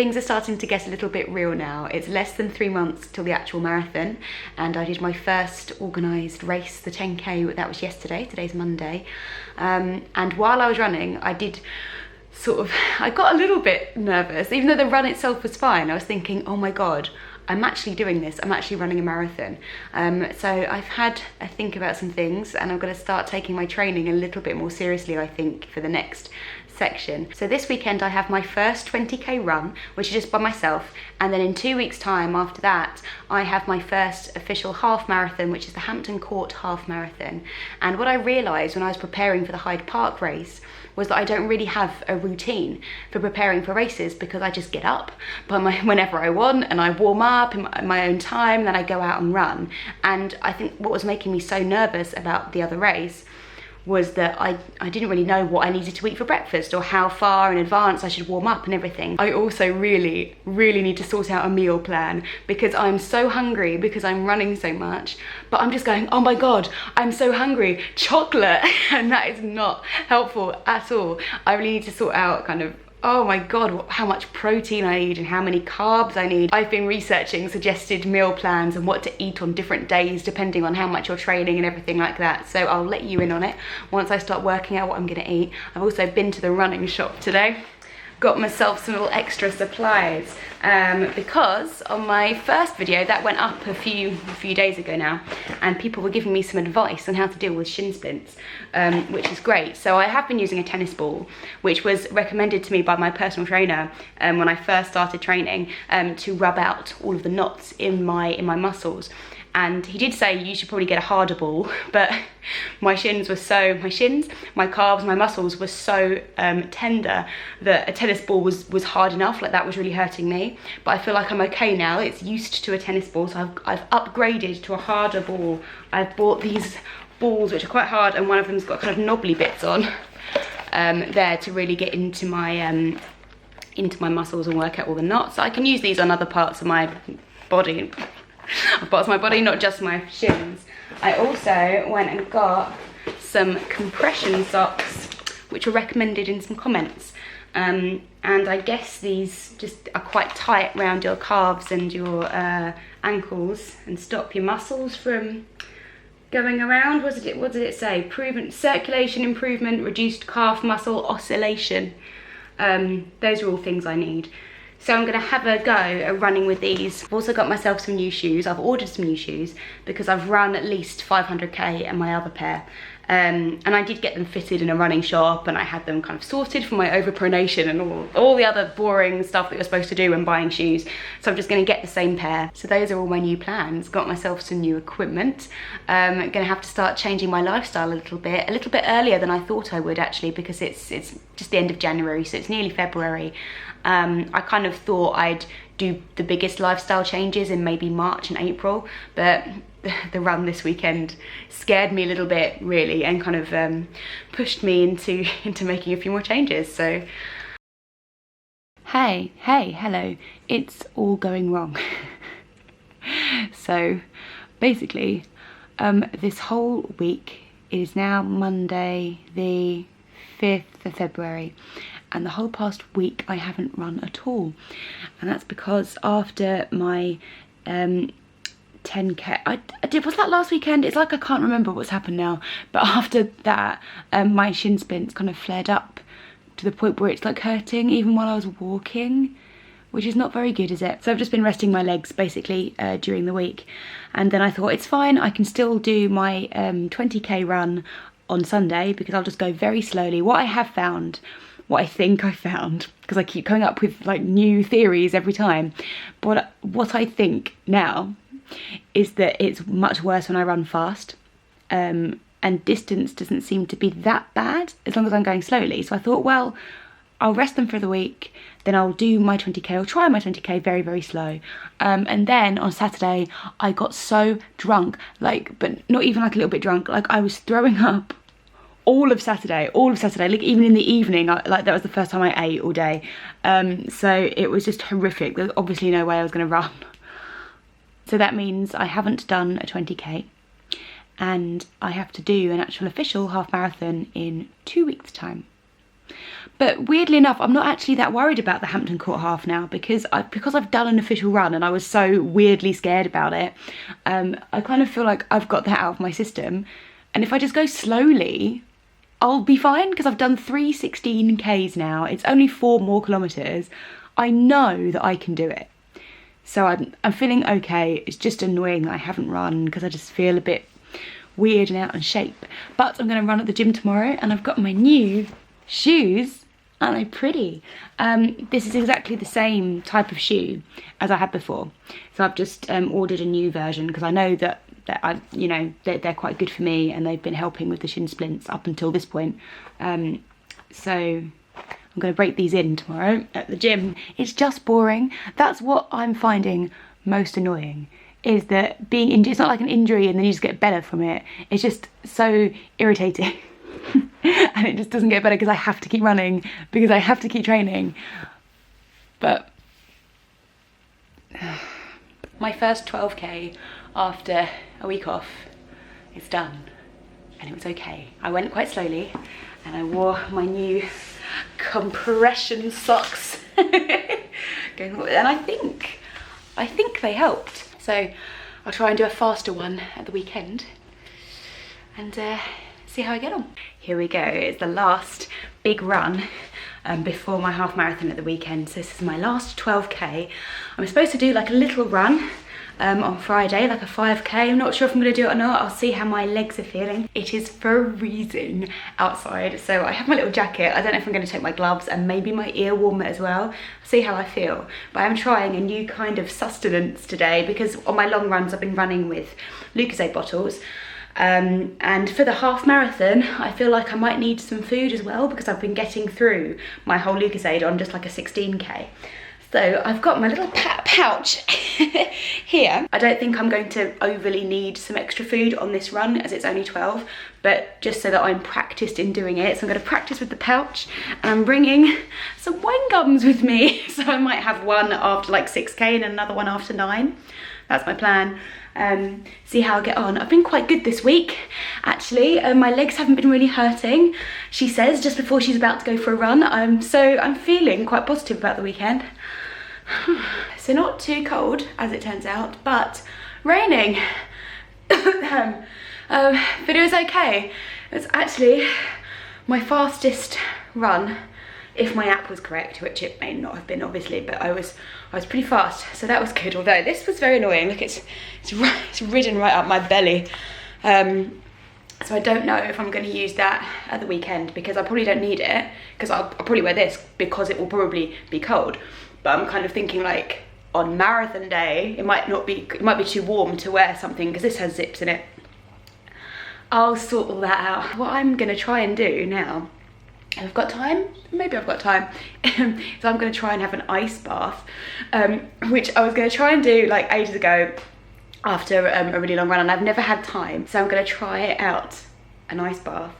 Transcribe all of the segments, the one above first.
things are starting to get a little bit real now. It's less than 3 months till the actual marathon, and I did my first organised race, the 10K, that was yesterday, today's Monday. And while I was running, I got a little bit nervous, even though the run itself was fine. I was thinking, oh my God, I'm actually doing this, I'm actually running a marathon. So I've had a think about some things, and I'm going to start taking my training a little bit more seriously, I think, for the next section. So this weekend I have my first 20k run, which is just by myself, and then in 2 weeks time after that I have my first official half marathon, which is the Hampton Court half marathon. And what I realised when I was preparing for the Hyde Park race was that I don't really have a routine for preparing for races, because I just get up whenever I want and I warm up in my own time, then I go out and run. And I think what was making me so nervous about the other race was that I didn't really know what I needed to eat for breakfast, or how far in advance I should warm up and everything. I also really need to sort out a meal plan, because I'm so hungry because I'm running so much, but I'm just going, oh my God, I'm so hungry, chocolate, and that is not helpful at all. I really need to sort out kind of, oh my God, how much protein I need and how many carbs I need. I've been researching suggested meal plans and what to eat on different days depending on how much you're training and everything like that. So I'll let you in on it once I start working out what I'm gonna eat. I've also been to the running shop today. Got myself some little extra supplies because on my first video that went up a few days ago now, and people were giving me some advice on how to deal with shin splints, which is great. So I have been using a tennis ball, which was recommended to me by my personal trainer when I first started training, to rub out all of the knots in my muscles. And he did say you should probably get a harder ball, but my calves, my muscles were so tender that a tennis ball was hard enough. Like, that was really hurting me. But I feel like I'm okay now. It's used to a tennis ball, so I've upgraded to a harder ball. I've bought these balls which are quite hard, and one of them's got kind of knobbly bits on there to really get into my muscles and work out all the knots. I can use these on other parts of my body. Parts of my body, not just my shins. I also went and got some compression socks, which were recommended in some comments. And I guess these just are quite tight around your calves and your ankles and stop your muscles from going around. What did it say? Circulation improvement, reduced calf muscle oscillation. Those are all things I need. So I'm going to have a go at running with these. I've also got myself some new shoes. I've ordered some new shoes because I've run at least 500k in my other pair. And I did get them fitted in a running shop, and I had them kind of sorted for my overpronation and all the other boring stuff that you're supposed to do when buying shoes. So I'm just going to get the same pair. So those are all my new plans. Got myself some new equipment. I'm going to have to start changing my lifestyle a little bit earlier than I thought I would, actually, because it's just the end of January, so it's nearly February. I kind of thought I'd do the biggest lifestyle changes in maybe March and April, but the run this weekend scared me a little bit, really, and kind of pushed me into making a few more changes. So hello, it's all going wrong. So basically, this whole week is now Monday the 5th of February, and the whole past week I haven't run at all. And that's because after my 10k, was that last weekend? It's like I can't remember what's happened now, but after that my shin splints kind of flared up to the point where it's like hurting even while I was walking, which is not very good, is it? So I've just been resting my legs basically during the week, and then I thought it's fine, I can still do my 20k run on Sunday, because I'll just go very slowly. What I think I found, because I keep coming up with like new theories every time, but what I think now is that it's much worse when I run fast, and distance doesn't seem to be that bad as long as I'm going slowly. So I thought, well, I'll rest them for the week, then I'll do my 20k, I'll try my 20k very, very slow. And then on Saturday, I got so drunk, but not even like a little bit drunk, like I was throwing up all of Saturday, like even in the evening, like that was the first time I ate all day. So it was just horrific. There's obviously no way I was gonna run. So that means I haven't done a 20k, and I have to do an actual official half marathon in 2 weeks time. But weirdly enough, I'm not actually that worried about the Hampton Court half now because I've done an official run and I was so weirdly scared about it. I kind of feel like I've got that out of my system. And if I just go slowly, I'll be fine because I've done 3 16Ks now. It's only 4 more kilometres. I know that I can do it. So I'm feeling okay. It's just annoying that I haven't run because I just feel a bit weird and out of shape. But I'm going to run at the gym tomorrow and I've got my new shoes. Aren't they pretty? This is exactly the same type of shoe as I had before. So I've just ordered a new version because I know that they're quite good for me and they've been helping with the shin splints up until this point. So I'm going to break these in tomorrow at the gym. It's just boring. That's what I'm finding most annoying, is that being injured, it's not like an injury and then you just get better from it. It's just so irritating. And it just doesn't get better because I have to keep running, because I have to keep training. But my first 12K after a week off is done and it was okay. I went quite slowly and I wore my new compression socks and I think they helped. So I'll try and do a faster one at the weekend and see how I get on. Here we go, it's the last big run before my half marathon at the weekend. So this is my last 12K. I'm supposed to do like a little run on Friday, like a 5K. I'm not sure if I'm gonna do it or not. I'll see how my legs are feeling. It is freezing outside, so I have my little jacket. I don't know if I'm gonna take my gloves and maybe my ear warmer as well. See how I feel. But I'm trying a new kind of sustenance today because on my long runs I've been running with Lucozade bottles. And for the half marathon, I feel like I might need some food as well because I've been getting through my whole Lucozade on just like a 16K. So I've got my little pouch here. I don't think I'm going to overly need some extra food on this run as it's only 12, but just so that I'm practiced in doing it. So I'm going to practice with the pouch and I'm bringing some wine gums with me. So I might have one after like 6K and another one after 9. That's my plan. See how I get on. I've been quite good this week actually. My legs haven't been really hurting, she says, just before she's about to go for a run. So I'm feeling quite positive about the weekend. So not too cold as it turns out, but raining. But it was okay. It's actually my fastest run, if my app was correct, which it may not have been obviously, but I was pretty fast, so that was good. Although this was very annoying. Look, it's ridden right up my belly. So I don't know if I'm going to use that at the weekend because I probably don't need it, because I'll probably wear this because it will probably be cold. But I'm kind of thinking like on marathon day, it might be too warm to wear something because this has zips in it. I'll sort all that out. What I'm going to try and do now, if I've got time, maybe I've got time, so I'm going to try and have an ice bath, which I was going to try and do like ages ago after a really long run, and I've never had time. So I'm going to try it out, an ice bath,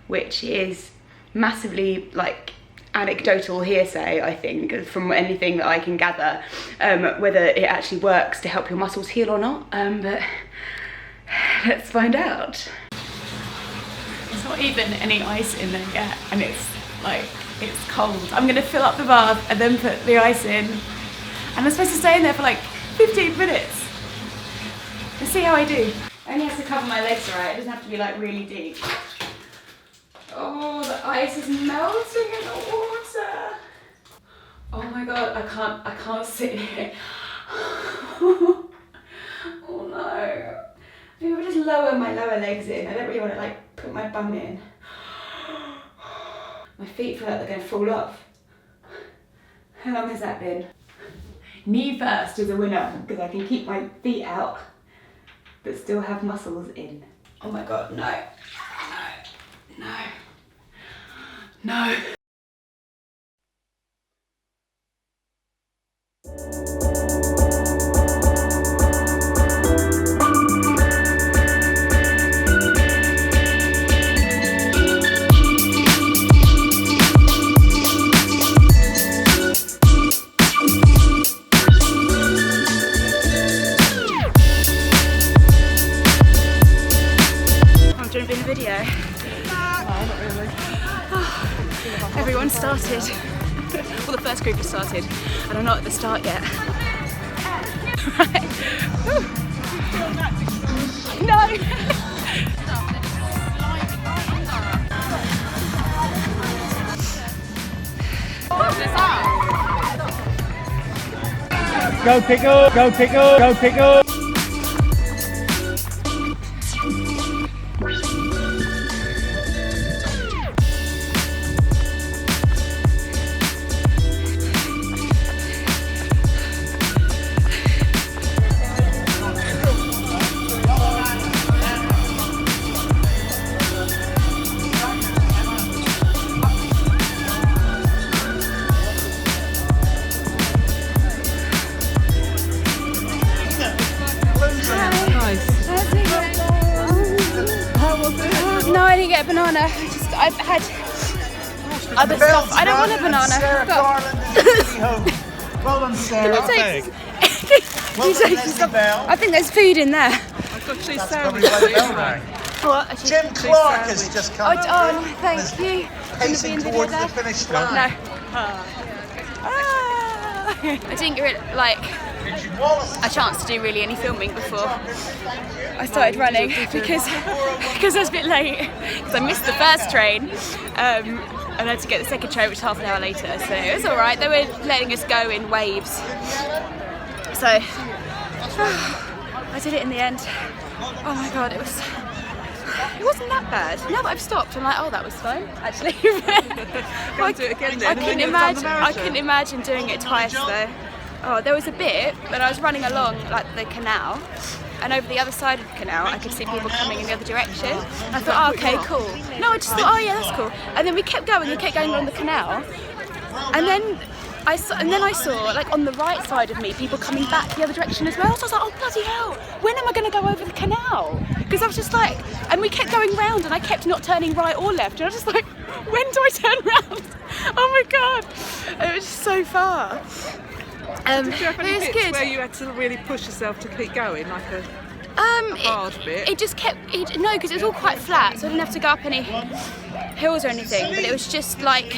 which is massively like anecdotal hearsay, I think, from anything that I can gather, whether it actually works to help your muscles heal or not, but let's find out. There's not even any ice in there yet, and it's cold. I'm gonna fill up the bath and then put the ice in, and I'm supposed to stay in there for like 15 minutes. Let's see how I do. I only have to cover my legs, right? It doesn't have to be like really deep. Oh, the ice is melting in the water. Oh my god, I can't sit here. Oh no. Maybe I'll just lower my lower legs in. I don't really want to like put my bum in. My feet feel like they're going to fall off. How long has that been? Knee first is a winner because I can keep my feet out but still have muscles in. Oh my god, no. No. No. I'm trying to be in the video. No, not really. everyone started. Well, the first group has started, and I'm not at the start yet. Right. No! Go Pickle! Go Pickle! Go Pickle! No, I didn't get a banana. I've had other stuff. I don't want a banana. Well done, Sarah. Can you take some stuff? I think there's food in there. I've got cheese That's sandwich. probably where the bell rang. What? Jim Clark has just come. Oh, no, thank you. Pacing towards the finish line. No. I didn't get like a chance to do really any filming before I started running because I was a bit late because I missed the first train and I had to get the second train, which was half an hour later, so it was alright. They were letting us go in waves, so I did it in the end. Oh my god, it wasn't that bad. Now that I've stopped, I'm like, oh, that was fun, actually. Can't do it again then. I couldn't imagine doing it twice though. Oh, there was a bit when I was running along like the canal, and over the other side of the canal I could see people coming in the other direction. I thought, oh, okay, cool. No, I just thought, oh yeah, that's cool. And then we kept going along the canal, and then I saw like on the right side of me people coming back the other direction as well. So I was like, oh bloody hell, when am I going to go over the canal? Because I was just like, and we kept going round and I kept not turning right or left, and I was just like, when do I turn round? Oh my god, it was just so far. Did you have any it was bits good. where you had to really push yourself to keep going, like a hard bit? It just kept, no, because it was all quite flat, so I didn't have to go up any hills or anything, but it was just like,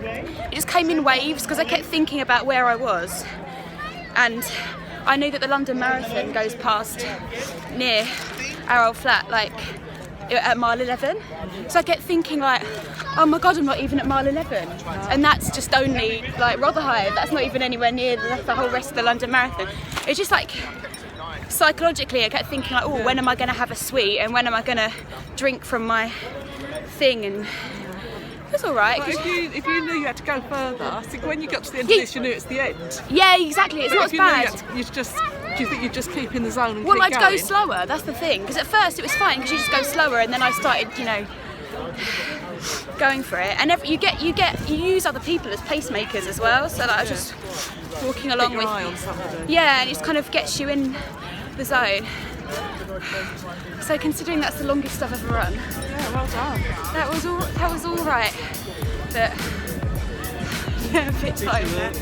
it just came in waves because I kept thinking about where I was, and I knew that the London Marathon goes past near our old flat, like at mile 11, so I kept thinking like, oh my god, I'm not even at mile 11, and that's just only like Rotherhithe, that's not even anywhere near the whole rest of the London Marathon. It's just like, psychologically I kept thinking like, oh, when am I going to have a sweet, and when am I going to drink from my thing, and it was alright. If you knew you had to go further, I think when you got to the end of this, you knew it's the end. Yeah, exactly, it's But not if as you knew bad. do you think you'd just keep in the zone and Well, keep I'd going? go slower, that's the thing, because at first it was fine because you just go slower, and then I started, you know, going for it, and you use other people as pacemakers as well, so like I was just walking along Keep your with, eye on somebody. yeah, and it just kind of gets you in the zone. So considering that's the longest I've ever run, Yeah, well done. that was all right, but yeah, a bit tight there.